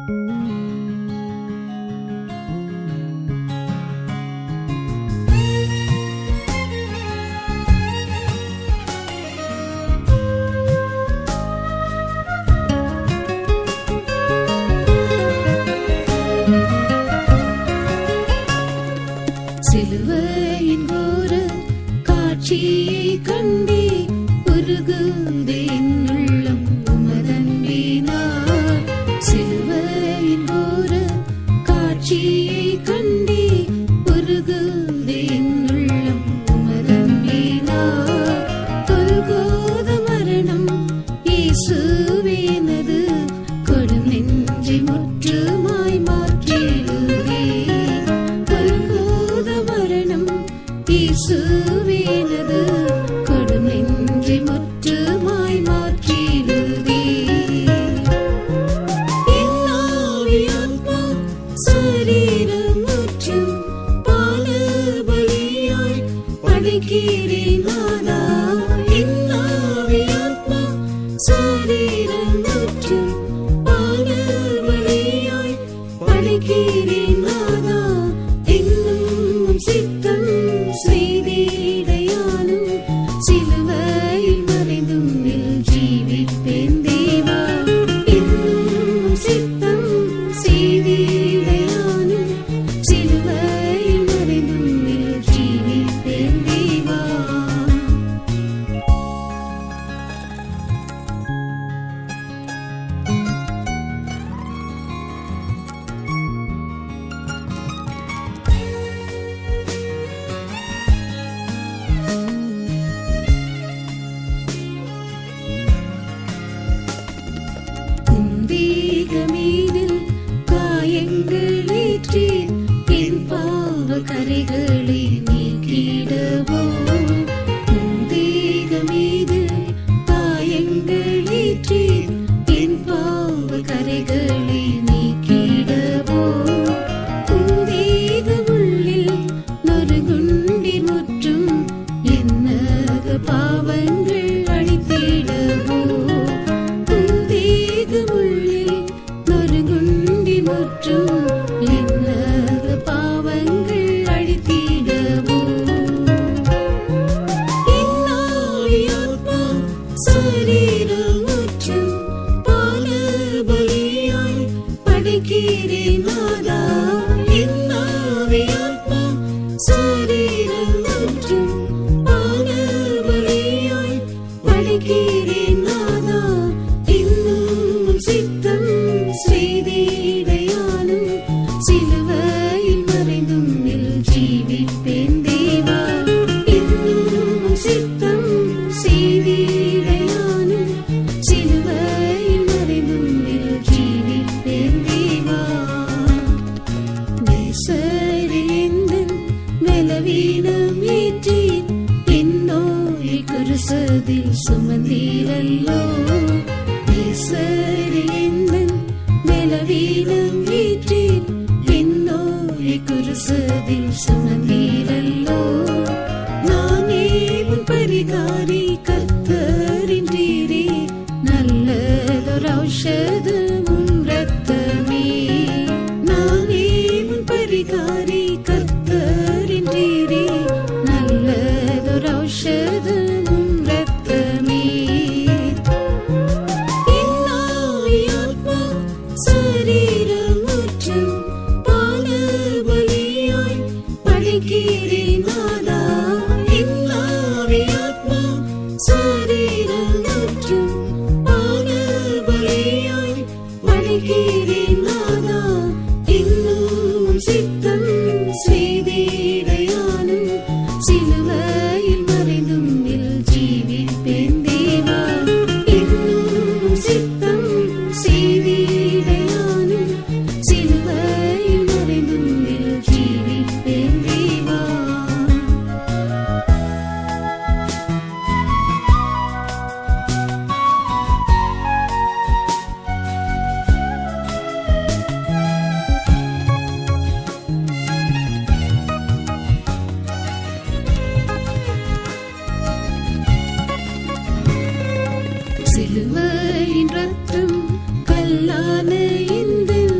சிலுவையின் கோர காட்சியை கண்டே உருகுதே என் உள்ளம் உமதன்பினால். சிலுவையின் கோர காட்சியை கண்டே உருகுதே என் உள்ளம் உமதன்பினால். கொல்கோத மரணம் இயேசுவேனது கொடும் நெஞ்சை முற்றுமாய் மாற்றிடுதே. இயேசுவேனது கொடும் நெஞ்சை முற்றுமாய் மாற்றிடுதே. என் ஆவி ஆத்மா சரீரம் முற்றும் பால பலியாய் படைக்கிறேன் நாதா. என் ஆவி ஆத்மா சரீரம் முற்றும் பால பலியாய் படைக்கிறேன் நாதா. என்னும் சித்தம் செய்திடையானும் சிலுவையில் மறைந்தும் ஜீவிப்பேன் தேவா. இன்னும் சித்தம் செய்திடையானும் சிலுவையில் மறைந்தும் ஜீவிப்பேன் தேவா. மீதில் காயங்கள் ஏற்றீர் என் பாவ கரைகளை நீக்கிடவோ. மீதில் காயங்கள் ஏற்றீர் என் பாவ கரைகளை நீக்கிடவோ. உள்ளில் நொறுகுண்டி முற்றும் என்னக பாவங்கள் அழித்திடவோ. நொறுகுண்டி முற்றும் என்னக பாவங்கள் அழித்திடவோ. என் ஆவி ஆத்மா சரீரம் முற்றும் பால பலியாய் படைக்கிறேன் நாதா. என் ஆவி ஆத்மா சரீரம் முற்றும் பால பலியாய் படைக்கிறேன் நாதா. இன்னும் சித்தம் செய்திடையானும் சிலுவையில் மறைந்தும் ஜீவிப்பேன் தேவா. இன்னும் சித்தம் செய்திடையானும் சிலுவையில் மறைந்தும் ஜீவிப்பேன் தேவா. நேசரிலிந்தன் பலவீனம் ஏற்றீர் என் நோயை குருசதில் சுமந்தீரல்லோ. நேசரிலிந்தன் பலவீனம் ஏற்றீர் என் நோயை குருசதில் சுமந்தீரல்லோ. நானே உன் பரிகாரி கர்த்தரின்றீரே நல்லதொரு ஔஷதம் உன் இரத்தமே. நானே உன் பரிகாரி கர்த்தரின்றீரே நல்லதொரு ஔஷதம் உன் இரத்தமே. சரீரம் முற்றும் பால பலியாய் படைக்கிறேன் நாதா. என் ஆவி ஆத்மா சரீரம் முற்றும் பால பலியாய் படைக்கிறேன் நாதா. இன்னும் சித்தம் செய்திடையானும் சிலுவையில் மறைந்தும் ஜீவிப்பேன் தேவா. இன்னும் சித்தம் செய்திடையானும் சிலுவையில் மறைந்தும் ஜீவிப்பேன் தேவா. சிலுவையின் ரத்தம் கல்லான எந்தன்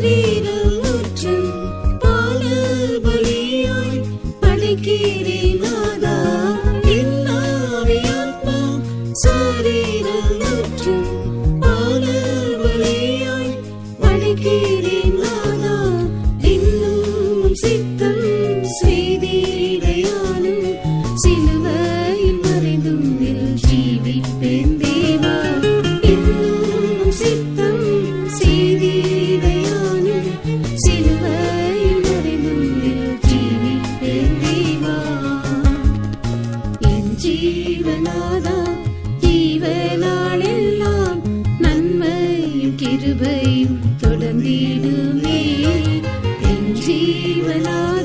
சரீரம் முற்றும் பால பலியாய் படைக்கிறேன் நாதா. என் ஆவி ஆத்மா சரீரம் முற்றும் பால பலியாய் படைக்கிறேன் நாதா. இன்னும் சித்தம் செய்திடையானும் சிலுவையில் மறைந்தும் ஜீவிப்பேன் தேவா. இன்னும் சித்தம் செய்திடையானும் சிலுவையில் மறைந்தும் ஜீவிப்பேன் தேவா. என் ஜீவனாதா ஜீவனாளெல்லாம் நன்மையும் கிருபையும் தொடர்ந்திடுமே. என் ஜீவனாதா